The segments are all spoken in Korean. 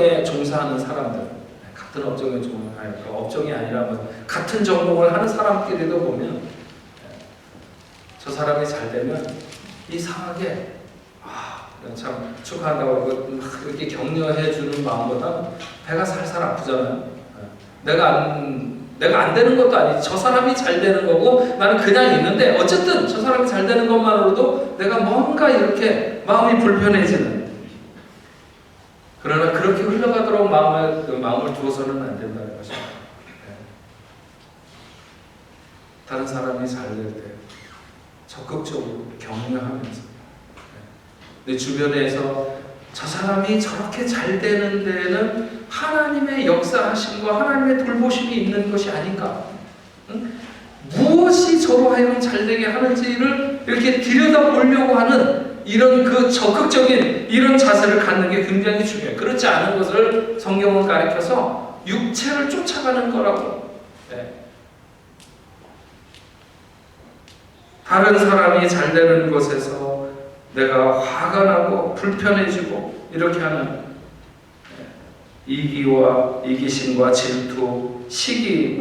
업종에 종사하는 사람들, 같은 업종에 종사하는, 업종이 아니라 같은 전공을 하는 사람끼리도 보면 저 사람이 잘 되면 이상하게 참 축하한다고 그러고 막 이렇게 격려해 주는 마음보다 배가 살살 아프잖아요. 내가 안 되는 것도 아니지. 저 사람이 잘 되는 거고 나는 그냥 있는데 어쨌든 저 사람이 잘 되는 것만으로도 내가 뭔가 이렇게 마음이 불편해지는. 그러나 그렇게 흘러가도록 마음을 두어서는 안 된다는 것입니다. 다른 사람이 잘 될 때 적극적으로 격려하면서 내 주변에서 저 사람이 저렇게 잘 되는 데는 하나님의 역사하심과 하나님의 돌보심이 있는 것이 아닌가? 무엇이 저로 하여금 잘되게 하는지를 이렇게 들여다보려고 하는 이런 그 적극적인 이런 자세를 갖는 게 굉장히 중요해요. 그렇지 않은 것을 성경은 가르쳐서 육체를 쫓아가는 거라고. 다른 사람이 잘 되는 것에서 내가 화가 나고 불편해지고 이렇게 하는 이기심과 질투, 시기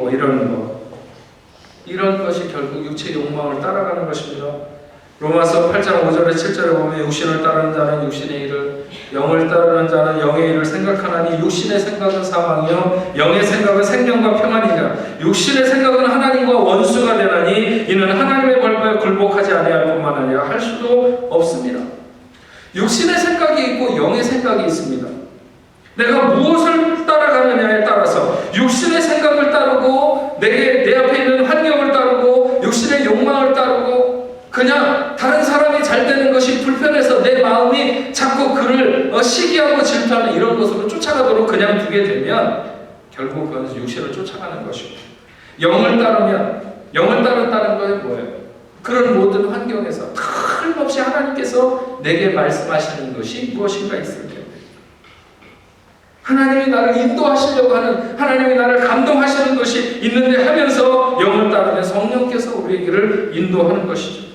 이런 것이 결국 육체 욕망을 따라가는 것입니다. 로마서 8장 5절에 7절에 보면 육신을 따르는 자는 육신의 일을, 영을 따르는 자는 영의 일을 생각하나니 육신의 생각은 사망이요 영의 생각은 생명과 평안이라. 육신의 생각은 하나님과 원수가 되나니 이는 하나님의 벌법에 굴복하지 아니할 뿐만 아니라 할 수도 없습니다. 육신의 생각이 있고 영의 생각이 있습니다. 내가 무엇을 따라가느냐에 따라서 육신의 생각을 따르고 내 앞에 있는 환경을 따르고 육신의 욕망을 따르고 그냥 다른 사람이 잘 되는 것이 불편해서 내 마음이 자꾸 그를 시기하고 질투하는 이런 것으로 쫓아가도록 그냥 두게 되면 결국 그것은 육신을 쫓아가는 것이고, 영을 따른다는 것은 뭐예요? 그런 모든 환경에서 틀림없이 하나님께서 내게 말씀하시는 것이 무엇인가 있을 텐데, 하나님이 나를 인도하시려고 하는, 하나님이 나를 감동하시는 것이 있는데 하면서 영을 따르면 성령께서 우리에게를 인도하는 것이죠.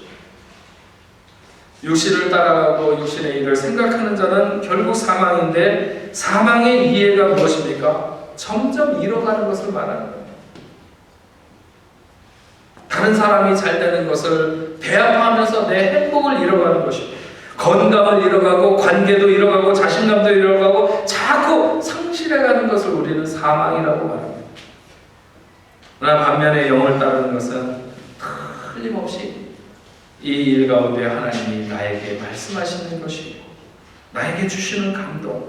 육신을 따라가고 육신의 일을 생각하는 자는 결국 사망인데, 사망의 이해가 무엇입니까? 점점 잃어가는 것을 말하는 거예요. 다른 사람이 잘 되는 것을 배합하면서 내 행복을 잃어가는 것이고, 건강을 잃어가고 관계도 잃어가고 자신감도 잃어가고 자꾸 상실해가는 것을 우리는 사망이라고 말합니다. 그러나 반면에 영을 따르는 것은 틀림없이 이 일 가운데 하나님이 나에게 말씀하시는 것이고 나에게 주시는 감동,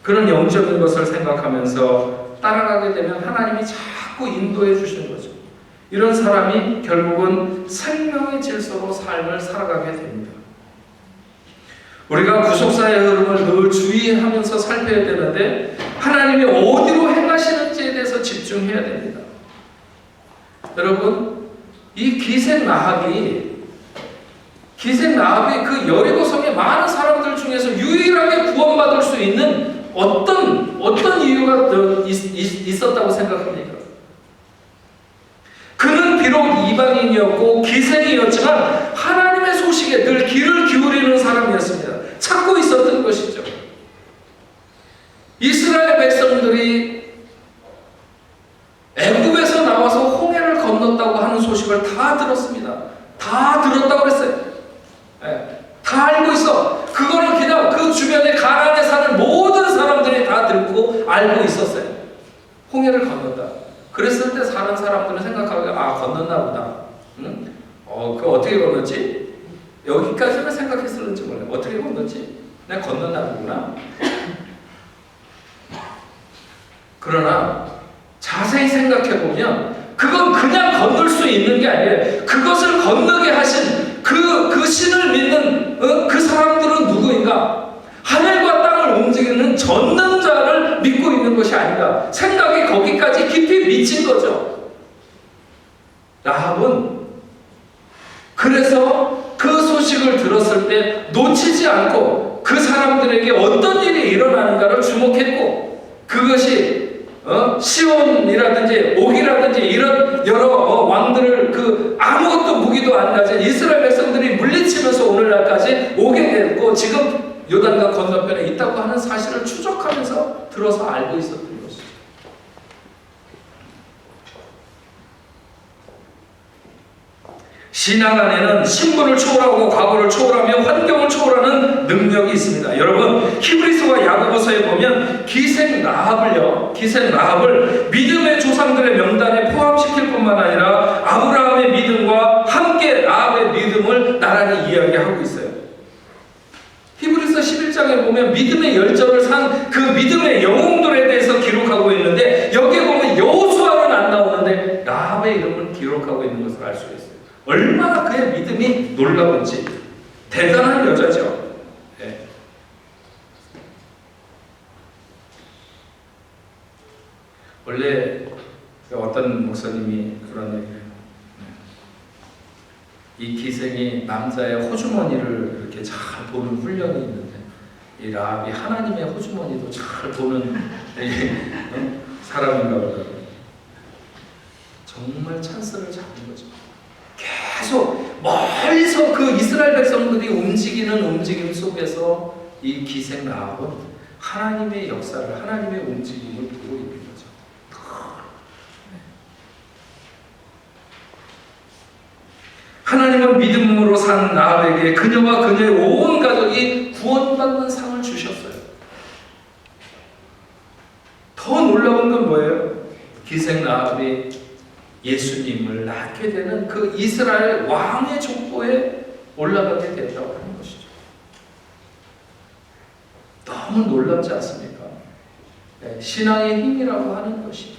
그런 영적인 것을 생각하면서 따라가게 되면 하나님이 자꾸 인도해 주시는 거죠. 이런 사람이 결국은 생명의 질서로 삶을 살아가게 됩니다. 우리가 구속사의 흐름을 늘 주의하면서 살펴야 되는데 하나님이 어디로 행하시는지에 대해서 집중해야 됩니다. 여러분, 이 기생 라합이 그 여리고 성의 많은 사람들 중에서 유일하게 구원받을 수 있는 어떤 이유가 있었다고 생각합니까? 그는 비록 이방인이었고 기생이었지만 하나님의 소식에 늘 귀를 기울이는 사람이었습니다. 찾고 있었던 것이죠. 이스라엘 백성들이 애굽에서 나와서 홍해를 건넜다고 하는 소식을 다 들었습니다. 다 들었다고 그랬어요. 다 알고 있어. 그거는 그냥 그 주변에 가나안에 사는 모든 사람들이 다 듣고 알고 있었어요. 홍해를 건넜다. 그랬을 때 사는 사람들은 생각하고 건넜나 보다. 응? 그거 어떻게 건넜지? 여기까지는 생각했을는지 몰라요. 어떻게 건넜지? 내가 건넜나 보구나. 그러나 자세히 생각해보면 그건 그냥 건널 수 있는 게 아니에요. 그것을 건너게 하신 그 신을 믿는 그 사람들은 누구인가? 하늘과 땅을 움직이는 전능자를 믿고 있는 것이 아닌가? 생각이 거기까지 깊이 미친 거죠. 라합은 그래서 그 소식을 들었을 때 놓치지 않고 그 사람들에게 어떤 일이 일어나는가를 주목했고, 그것이 시온이라든지 옥이라든지 이런 여러 왕들을 아무것도 무기도 안 가진 이스라엘 백성들이 물리치면서 오늘날까지 오게 됐고 지금 요단강 건너편에 있다고 하는 사실을 추적하면서 들어서 알고 있었던 것이죠. 신앙 안에는 신분을 초월하고 과거를 초월하며 환경을 초월하는 능력이 있습니다. 여러분, 히브리서와 야고보서에 보면 기생 라합을 믿음의 조상들의 명단에 포함시킬 뿐만 아니라 아브라함의 믿음과 함께 라합의 믿음을 나란히 이야기하고 있어요. 히브리서 11장에 보면 믿음의 열정을 산 그 믿음의 영웅들에 대해서 기록하고 있는데, 여기에 보면 여호수아는 안 나오는데 라합의 이름을 기록하고 있는 것을 알 수 있어요. 얼마나 그의 믿음이 놀라운지. 대단한 여자죠. 네. 원래 어떤 목사님이 그런 얘기를 해요. 이 기생이 남자의 호주머니를 이렇게 잘 보는 훈련이 있는데, 이 라합이 하나님의 호주머니도 잘 보는 사람인가 보다. 정말 찬스를 잡은 거죠. 계속 멀리서 그 이스라엘 백성들이 움직이는 움직임 속에서 이 기생 라합은 하나님의 역사를, 하나님의 움직임을 보고 있는 거죠. 하나님은 믿음으로 산 라합에게 그녀와 그녀의 온 가족이 구원받는 상을 주셨어요. 더 놀라운 건 뭐예요? 기생 라합이 예수님을 낳게 되는 그 이스라엘 왕의 족보에 올라가게 됐다고 하는 것이죠. 너무 놀랍지 않습니까? 네, 신앙의 힘이라고 하는 것이,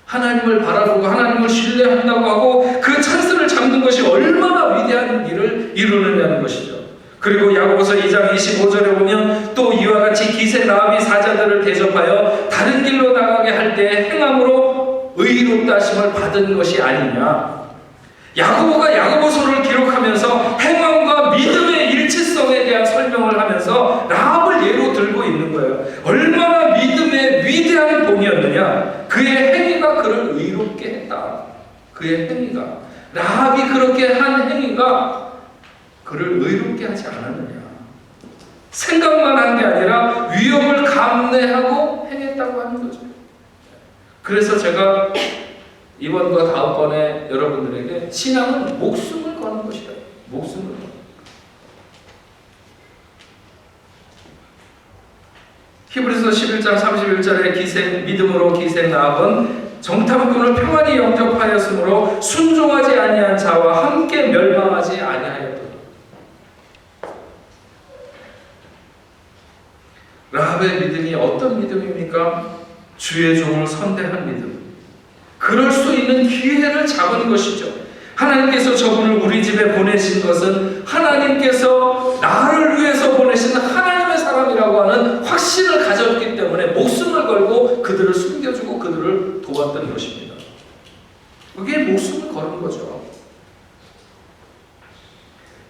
하나님을 바라보고 하나님을 신뢰한다고 하고 그 찬스를 잡는 것이 얼마나 위대한 일을 이루느냐는 것이죠. 그리고 야고보서 2장 25절에 보면 또 이와 같이 기생 라합이 사자들을 대접하여 다른 길로 나가게 할 때 행함으로 의롭다 하심을 받은 것이 아니냐. 야고보가 야고보서를 기록하면서 행함과 믿음의 일치성에 대한 설명을 하면서 라합을 예로 들고 있는 거예요. 얼마나 믿음의 위대한 본이었느냐. 그의 행위가 그를 의롭게 했다. 그의 행위가, 라합이 그렇게 한 행위가 그를 의롭게 하지 않았느냐. 생각만 한 게 아니라 위험을 감내하고 행했다고 하는 거죠. 그래서 제가 이번과 다음번에 여러분들에게 신앙은 목숨을 거는 것이다. 목숨을 거는. 히브리서 11장 31절에 믿음으로 기생 라합은 정탐꾼을 평안히 영접하였으므로 순종하지 아니한 자와 함께 멸망하지 아니하였더라. 라합의 믿음이 어떤 믿음입니까? 주의 종을 선대한 믿음. 그럴 수 있는 기회를 잡은 것이죠. 하나님께서 저분을 우리 집에 보내신 것은 하나님께서 나를 위해서 보내신 하나님의 사람이라고 하는 확신을 가졌기 때문에 목숨을 걸고 그들을 숨겨주고 그들을 도왔던 것입니다. 그게 목숨을 거는 거죠.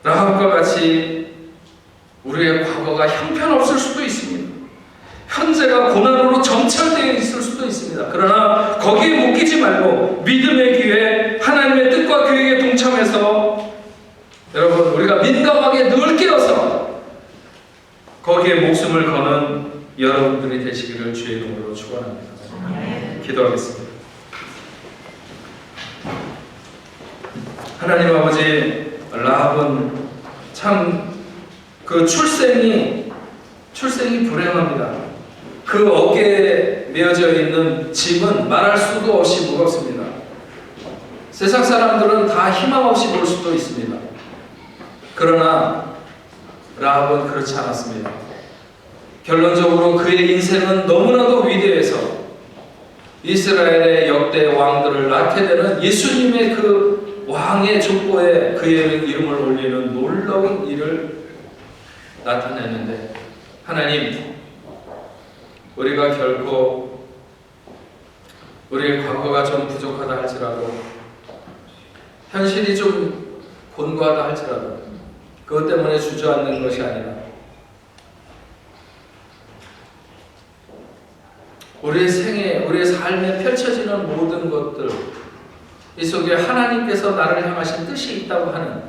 라합과 같이 우리의 과거가 형편없을 수도 있습니다. 현재가 고난으로 점철되어 있을 수도 있습니다. 그러나 거기에 묶이지 말고 믿음의 기회, 하나님의 뜻과 계획에 동참해서 여러분, 우리가 민감하게 늘 깨어서 거기에 목숨을 거는 여러분들이 되시기를 주의 이름으로 축원합니다. 기도하겠습니다. 하나님 아버지, 라합은 참 그 출생이 불행합니다. 그 어깨에 메어져 있는 짐은 말할 수도 없이 무겁습니다. 세상 사람들은 다 희망 없이 볼 수도 있습니다. 그러나 라합은 그렇지 않았습니다. 결론적으로 그의 인생은 너무나도 위대해서 이스라엘의 역대 왕들을 낳게 되는 예수님의 그 왕의 족보에 그의 이름을 올리는 놀라운 일을 나타내는데, 하나님, 우리가 결코 우리의 과거가 좀 부족하다 할지라도, 현실이 좀 곤고하다 할지라도 그것 때문에 주저앉는 것이 아니라 우리의 생애, 우리의 삶에 펼쳐지는 모든 것들, 이 속에 하나님께서 나를 향하신 뜻이 있다고 하는,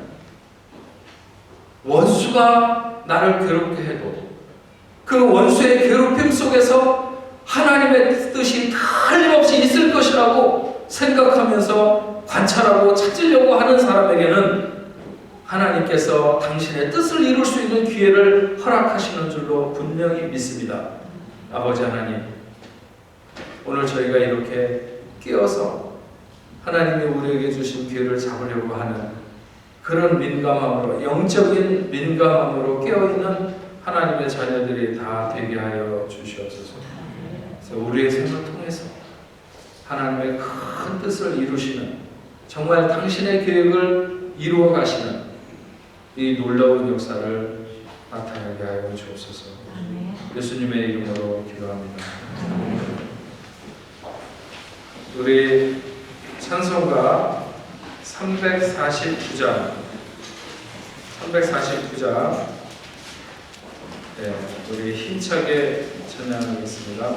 원수가 나를 괴롭게 해도 그 원수의 괴롭힘 속에서 하나님의 뜻이 틀림없이 있을 것이라고 생각하면서 관찰하고 찾으려고 하는 사람에게는 하나님께서 당신의 뜻을 이룰 수 있는 기회를 허락하시는 줄로 분명히 믿습니다. 아버지 하나님, 오늘 저희가 이렇게 끼어서 하나님이 우리에게 주신 기회를 잡으려고 하는 그런 민감함으로, 영적인 민감함으로 깨어있는 하나님의 자녀들이 다 되게 하여 주시옵소서. 그래서 우리의 생을 통해서 하나님의 큰 뜻을 이루시는, 정말 당신의 계획을 이루어 가시는 이 놀라운 역사를 나타나게 하여 주옵소서. 예수님의 이름으로 기도합니다. 우리 찬송가 349장 네, 우리 힘차게 찬양하겠습니다.